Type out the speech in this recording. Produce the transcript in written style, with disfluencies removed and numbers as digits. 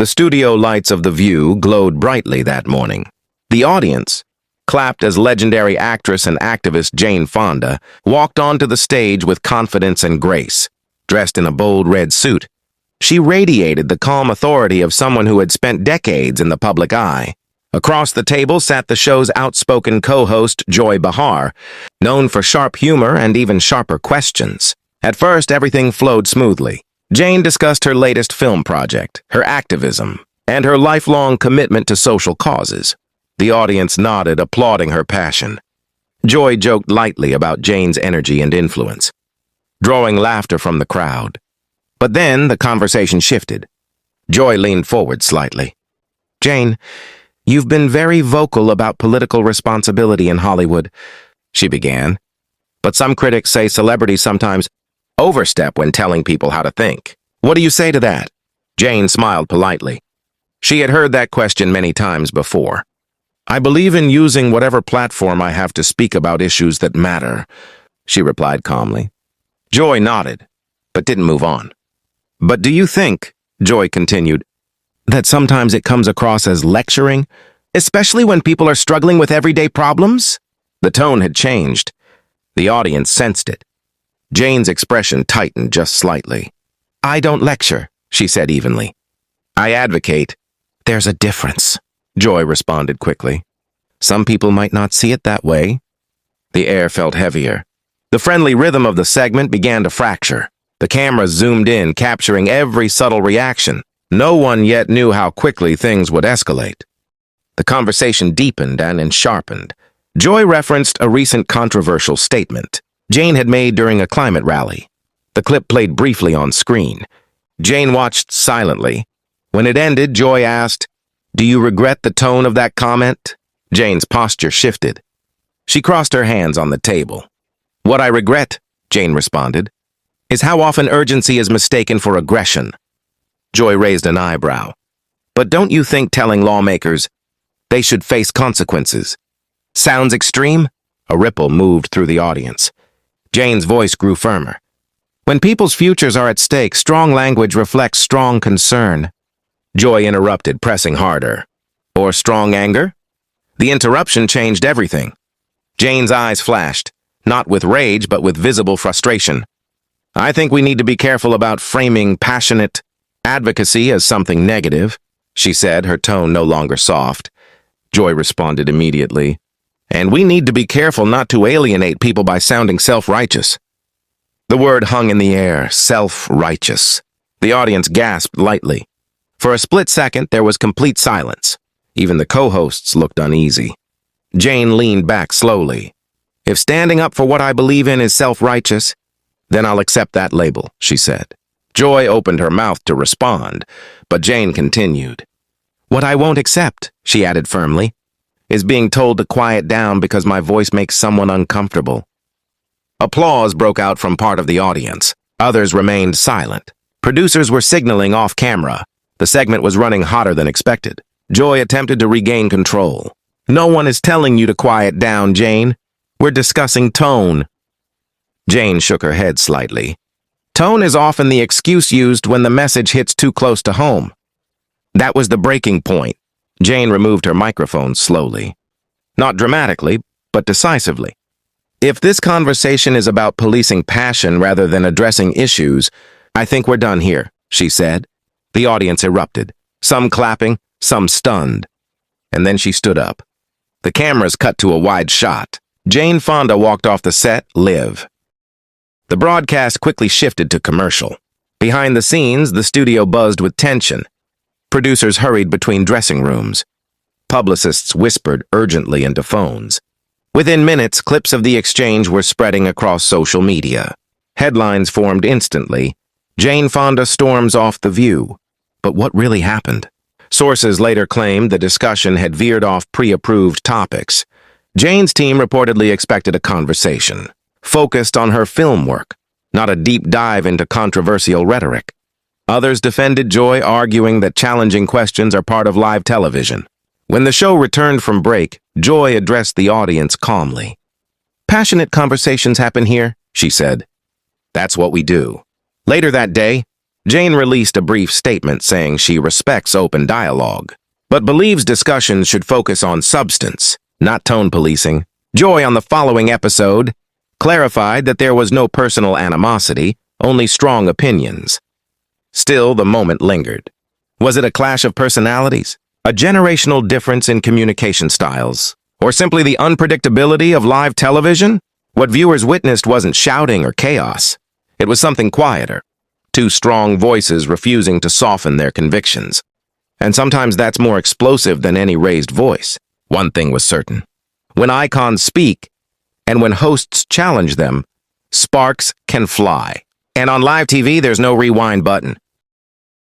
The studio lights of The View glowed brightly that morning. The audience clapped as legendary actress and activist Jane Fonda walked onto the stage with confidence and grace. Dressed in a bold red suit, she radiated the calm authority of someone who had spent decades in the public eye. Across the table sat the show's outspoken co-host, Joy Behar, known for sharp humor and even sharper questions. At first, everything flowed smoothly. Jane discussed her latest film project, her activism, and her lifelong commitment to social causes. The audience nodded, applauding her passion. Joy joked lightly about Jane's energy and influence, drawing laughter from the crowd. But then the conversation shifted. Joy leaned forward slightly. "Jane, you've been very vocal about political responsibility in Hollywood," she began. "But some critics say celebrities sometimes overstep when telling people how to think. What do you say to that?" Jane smiled politely. She had heard that question many times before. "I believe in using whatever platform I have to speak about issues that matter," she replied calmly. Joy nodded, but didn't move on. "But do you think," Joy continued, "that sometimes it comes across as lecturing, especially when people are struggling with everyday problems?" The tone had changed. The audience sensed it. Jane's expression tightened just slightly. "I don't lecture," she said evenly. "I advocate." "There's a difference," Joy responded quickly. "Some people might not see it that way." The air felt heavier. The friendly rhythm of the segment began to fracture. The camera zoomed in, capturing every subtle reaction. No one yet knew how quickly things would escalate. The conversation deepened and sharpened. Joy referenced a recent controversial statement Jane had made during a climate rally. The clip played briefly on screen. Jane watched silently. When it ended, Joy asked, "Do you regret the tone of that comment?" Jane's posture shifted. She crossed her hands on the table. "What I regret," Jane responded, "is how often urgency is mistaken for aggression." Joy raised an eyebrow. "But don't you think telling lawmakers they should face consequences sounds extreme?" A ripple moved through the audience. Jane's voice grew firmer. "When people's futures are at stake, strong language reflects strong concern." Joy interrupted, pressing harder. "Or strong anger?" The interruption changed everything. Jane's eyes flashed, not with rage, but with visible frustration. "I think we need to be careful about framing passionate advocacy as something negative," she said, her tone no longer soft. Joy responded immediately. "And we need to be careful not to alienate people by sounding self-righteous." The word hung in the air, self-righteous. The audience gasped lightly. For a split second, there was complete silence. Even the co-hosts looked uneasy. Jane leaned back slowly. "If standing up for what I believe in is self-righteous, then I'll accept that label," she said. Joy opened her mouth to respond, but Jane continued. "What I won't accept," she added firmly, "is being told to quiet down because my voice makes someone uncomfortable." Applause broke out from part of the audience. Others remained silent. Producers were signaling off camera. The segment was running hotter than expected. Joy attempted to regain control. "No one is telling you to quiet down, Jane. We're discussing tone." Jane shook her head slightly. "Tone is often the excuse used when the message hits too close to home." That was the breaking point. Jane removed her microphone slowly. Not dramatically, but decisively. "If this conversation is about policing passion rather than addressing issues, I think we're done here," she said. The audience erupted, some clapping, some stunned. And then she stood up. The cameras cut to a wide shot. Jane Fonda walked off the set, live. The broadcast quickly shifted to commercial. Behind the scenes, the studio buzzed with tension. Producers hurried between dressing rooms. Publicists whispered urgently into phones. Within minutes, clips of the exchange were spreading across social media. Headlines formed instantly. "Jane Fonda storms off The View." But what really happened? Sources later claimed the discussion had veered off pre-approved topics. Jane's team reportedly expected a conversation, focused on her film work, not a deep dive into controversial rhetoric. Others defended Joy, arguing that challenging questions are part of live television. When the show returned from break, Joy addressed the audience calmly. "Passionate conversations happen here," she said. "That's what we do." Later that day, Jane released a brief statement saying she respects open dialogue, but believes discussions should focus on substance, not tone policing. Joy, on the following episode, clarified that there was no personal animosity, only strong opinions. Still, the moment lingered. Was it a clash of personalities? A generational difference in communication styles? Or simply the unpredictability of live television? What viewers witnessed wasn't shouting or chaos. It was something quieter. Two strong voices refusing to soften their convictions. And sometimes that's more explosive than any raised voice. One thing was certain. When icons speak, and when hosts challenge them, sparks can fly. And on live TV, there's no rewind button.